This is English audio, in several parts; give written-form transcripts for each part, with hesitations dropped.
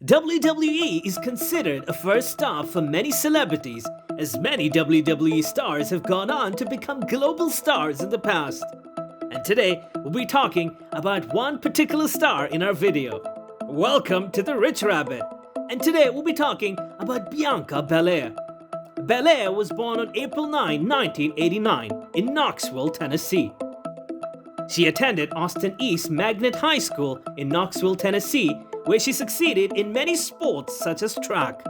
WWE is considered a first stop for many celebrities, as many WWE stars have gone on to become global stars in the past. And today, we'll be talking about one particular star in our video. Welcome to the Rich Rabbit. And today, we'll be talking about Bianca Belair. Belair was born on April 9, 1989 in Knoxville, Tennessee. She attended Austin East Magnet High School in Knoxville, Tennessee, where she succeeded in many sports such as track.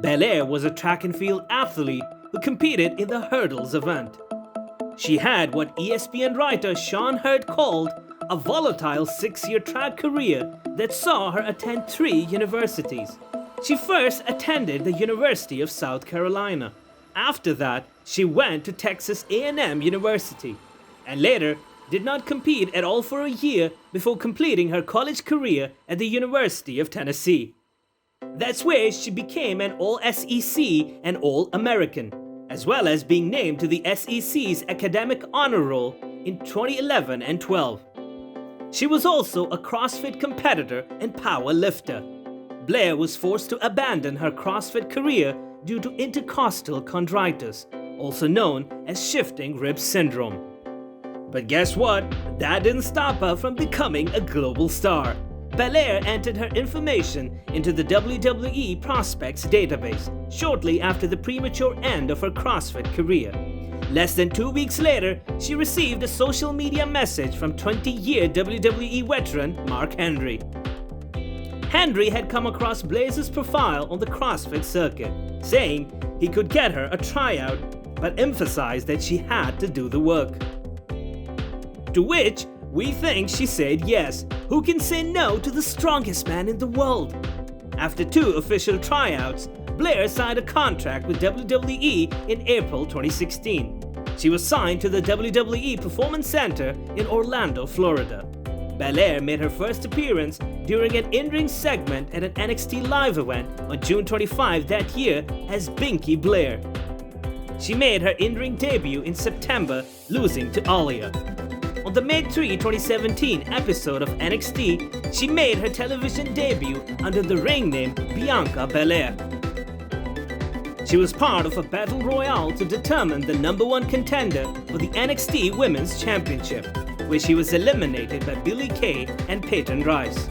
Belair was a track and field athlete who competed in the hurdles event. She had what ESPN writer Sean Hurd called a volatile 6-year track career that saw her attend 3 universities. She first attended the University of South Carolina. After that, she went to Texas A&M University, and later did not compete at all for a year before completing her college career at the University of Tennessee. That's where she became an All-SEC and All-American, as well as being named to the SEC's Academic Honor Roll in 2011 and 12. She was also a CrossFit competitor and power lifter. Belair was forced to abandon her CrossFit career due to intercostal chondritis, also known as shifting rib syndrome. But guess what? That didn't stop her from becoming a global star. Belair entered her information into the WWE Prospects database shortly after the premature end of her CrossFit career. Less than 2 weeks later, she received a social media message from 20-year WWE veteran Mark Henry. Henry had come across Belair's profile on the CrossFit circuit, saying he could get her a tryout, but emphasized that she had to do the work. To which we think she said yes. Who can say no to the strongest man in the world? After 2 official tryouts, Belair signed a contract with WWE in April 2016. She was signed to the WWE Performance Center in Orlando, Florida. Belair made her first appearance during an in-ring segment at an NXT live event on June 25 that year as Bianca Belair. She made her in-ring debut in September, losing to Aaliyah. On the May 3, 2017 episode of NXT, she made her television debut under the ring name Bianca Belair. She was part of a battle royale to determine the #1 contender for the NXT Women's Championship, where she was eliminated by Billie Kay and Peyton Royce.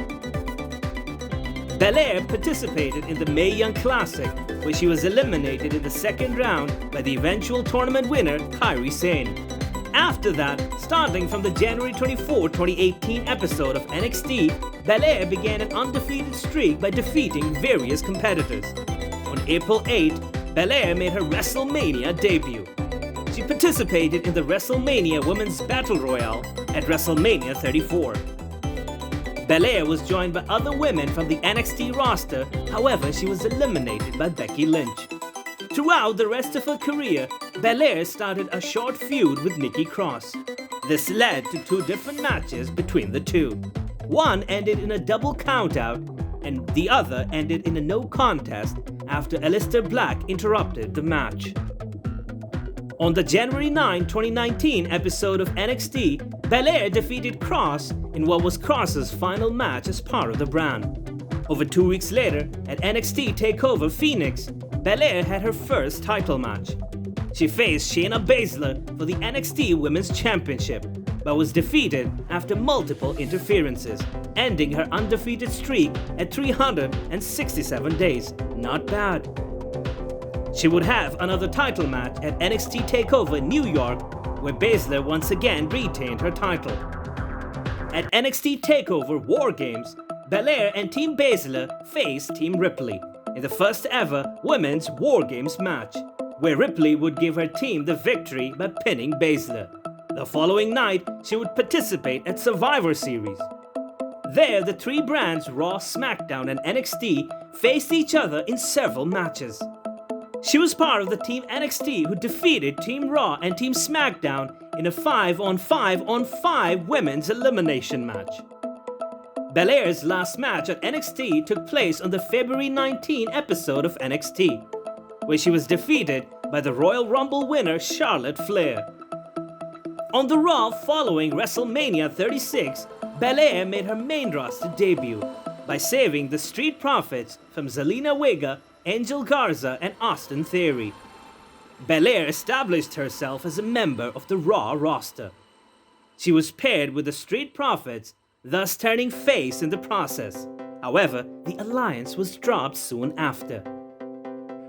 Belair participated in the Mae Young Classic, where she was eliminated in the second round by the eventual tournament winner Kairi Sane. After that, starting from the January 24, 2018 episode of NXT, Belair began an undefeated streak by defeating various competitors. On April 8, Belair made her WrestleMania debut. She participated in the WrestleMania Women's Battle Royale at WrestleMania 34. Belair was joined by other women from the NXT roster, however she was eliminated by Becky Lynch. Throughout the rest of her career, Belair started a short feud with Nikki Cross. This led to 2 different matches between the two. One ended in a double countout, and the other ended in a no contest after Aleister Black interrupted the match. On the January 9, 2019 episode of NXT, Belair defeated Cross in what was Cross's final match as part of the brand. Over 2 weeks later, at NXT TakeOver Phoenix, Belair had her first title match. She faced Shayna Baszler for the NXT Women's Championship, but was defeated after multiple interferences, ending her undefeated streak at 367 days. Not bad. She would have another title match at NXT TakeOver New York, where Baszler once again retained her title. At NXT TakeOver War Games, Belair and Team Baszler faced Team Ripley in the first ever Women's War Games match, where Ripley would give her team the victory by pinning Baszler. The following night, she would participate at Survivor Series. There, the 3 brands Raw, SmackDown, and NXT faced each other in several matches. She was part of the Team NXT who defeated Team Raw and Team SmackDown in a 5-on-5-on-5 women's elimination match. Belair's last match at NXT took place on the February 19 episode of NXT, where she was defeated by the Royal Rumble winner Charlotte Flair. On the Raw following WrestleMania 36, Belair made her main roster debut. by saving the Street Profits from Zelina Vega, Angel Garza, and Austin Theory. Belair established herself as a member of the Raw roster. She was paired with the Street Profits, thus turning face in the process. However, the alliance was dropped soon after.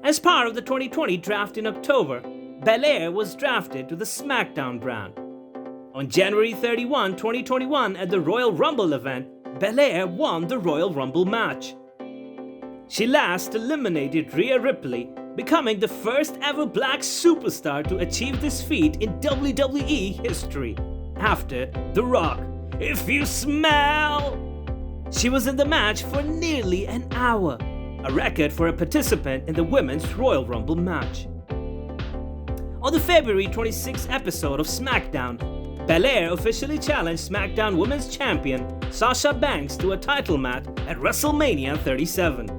As part of the 2020 draft in October, Belair was drafted to the SmackDown brand. On January 31, 2021 at the Royal Rumble event, Belair won the Royal Rumble match. She last eliminated Rhea Ripley, becoming the first ever black superstar to achieve this feat in WWE history, after The Rock. If you smell! She was in the match for nearly an hour, a record for a participant in the Women's Royal Rumble match. On the February 26th episode of SmackDown, Belair officially challenged SmackDown Women's Champion Sasha Banks to a title match at WrestleMania 37.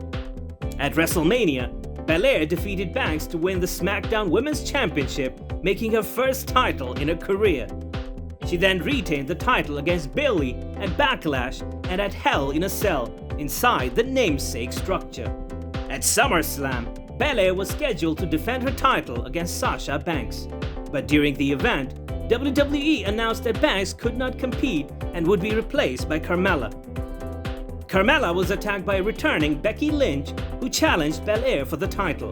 At WrestleMania, Belair defeated Banks to win the SmackDown Women's Championship, making her first title in her career. She then retained the title against Bayley at Backlash and at Hell in a Cell, inside the namesake structure. At SummerSlam, Belair was scheduled to defend her title against Sasha Banks. But during the event, WWE announced that Banks could not compete and would be replaced by Carmella. Carmella was attacked by returning Becky Lynch, who challenged Belair for the title.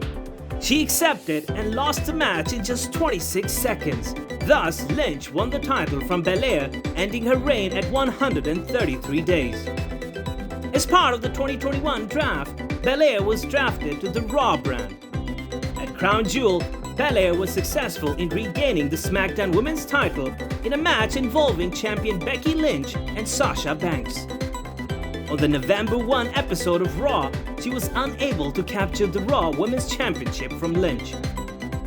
She accepted and lost the match in just 26 seconds. Thus, Lynch won the title from Belair, ending her reign at 133 days. As part of the 2021 draft, Belair was drafted to the Raw brand. At Crown Jewel, Belair was successful in regaining the SmackDown Women's title in a match involving champion Becky Lynch and Sasha Banks. On the November 1 episode of Raw, she was unable to capture the Raw Women's Championship from Lynch.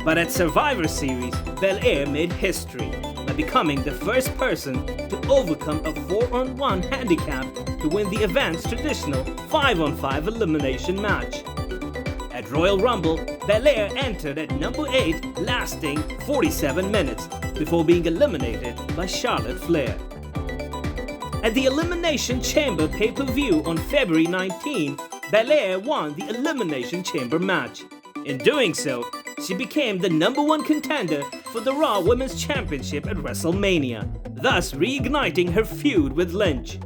But at Survivor Series, Belair made history by becoming the first person to overcome a 4-on-1 handicap to win the event's traditional 5-on-5 elimination match. At Royal Rumble, Belair entered at number 8, lasting 47 minutes before being eliminated by Charlotte Flair. At the Elimination Chamber pay-per-view on February 19, Belair won the Elimination Chamber match. In doing so, she became the number 1 contender for the Raw Women's Championship at WrestleMania, thus reigniting her feud with Lynch.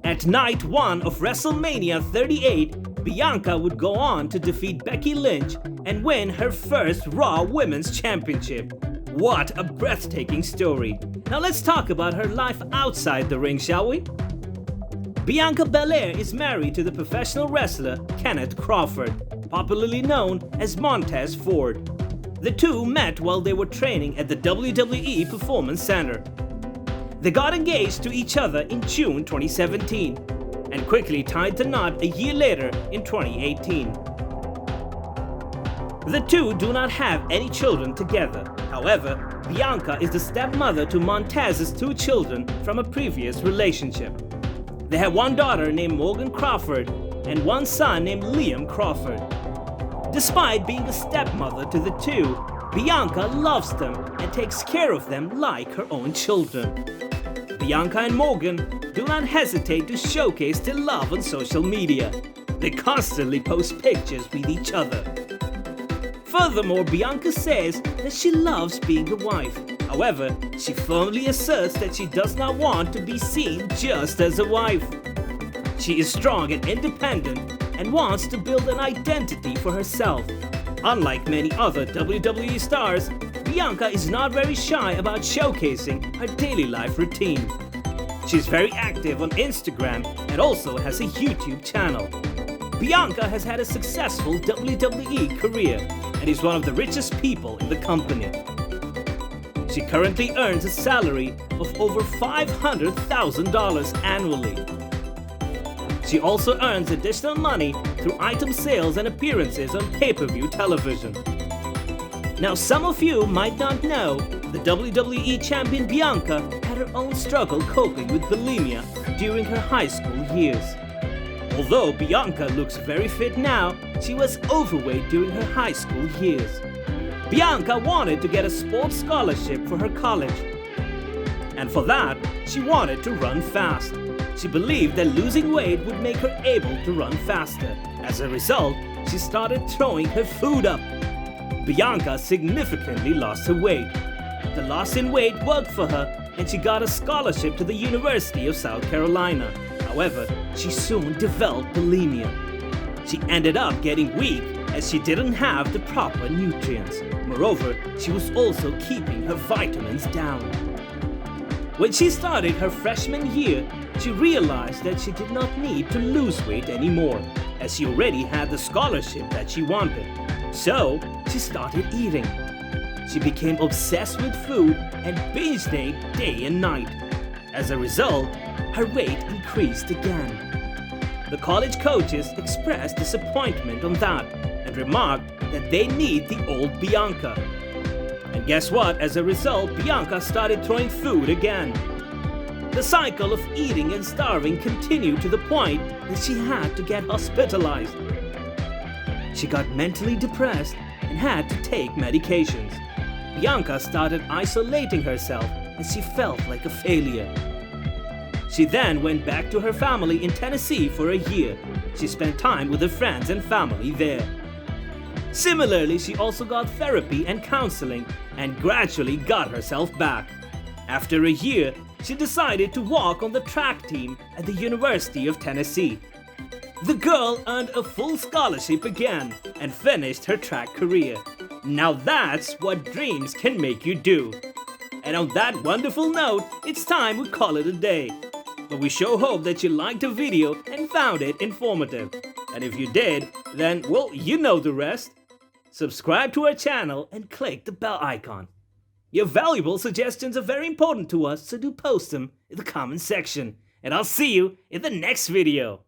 At Night 1 of WrestleMania 38, Bianca would go on to defeat Becky Lynch and win her first Raw Women's Championship. What a breathtaking story. Now let's talk about her life outside the ring, shall we? Bianca Belair is married to the professional wrestler Kenneth Crawford, popularly known as Montez Ford. The two met while they were training at the WWE Performance Center. They got engaged to each other in June 2017 and quickly tied the knot a year later in 2018. The two do not have any children together. However, Bianca is the stepmother to Montez's 2 children from a previous relationship. They have one daughter named Morgan Crawford and one son named Liam Crawford. Despite being a stepmother to the two, Bianca loves them and takes care of them like her own children. Bianca and Morgan do not hesitate to showcase their love on social media. They constantly post pictures with each other. Furthermore, Bianca says that she loves being a wife. However, she firmly asserts that she does not want to be seen just as a wife. She is strong and independent and wants to build an identity for herself. Unlike many other WWE stars, Bianca is not very shy about showcasing her daily life routine. She's very active on Instagram and also has a YouTube channel. Bianca has had a successful WWE career and is one of the richest people in the company. She currently earns a salary of over $500,000 annually. She also earns additional money through item sales and appearances on pay-per-view television. Now, some of you might not know the WWE champion Bianca had her own struggle coping with bulimia during her high school years. Although Bianca looks very fit now, she was overweight during her high school years. Bianca wanted to get a sports scholarship for her college. And for that, she wanted to run fast. She believed that losing weight would make her able to run faster. As a result, she started throwing her food up. Bianca significantly lost her weight. The loss in weight worked for her, and she got a scholarship to the University of South Carolina. However, she soon developed bulimia. She ended up getting weak as she didn't have the proper nutrients. Moreover, she was also keeping her vitamins down. When she started her freshman year, she realized that she did not need to lose weight anymore, as she already had the scholarship that she wanted. So, she started eating. She became obsessed with food and binged ate day and night. As a result, her weight increased again. The college coaches expressed disappointment on that and remarked that they need the old Bianca. And guess what? As a result, Bianca started throwing food again. The cycle of eating and starving continued to the point that she had to get hospitalized. She got mentally depressed and had to take medications. Bianca started isolating herself as she felt like a failure. She then went back to her family in Tennessee for a year. She spent time with her friends and family there. Similarly, she also got therapy and counseling and gradually got herself back. After a year, she decided to walk on the track team at the University of Tennessee. The girl earned a full scholarship again and finished her track career. Now that's what dreams can make you do. And on that wonderful note, it's time we call it a day. But we sure hope that you liked the video and found it informative. And if you did, then, well, you know the rest. Subscribe to our channel and click the bell icon. Your valuable suggestions are very important to us, so do post them in the comment section. And I'll see you in the next video.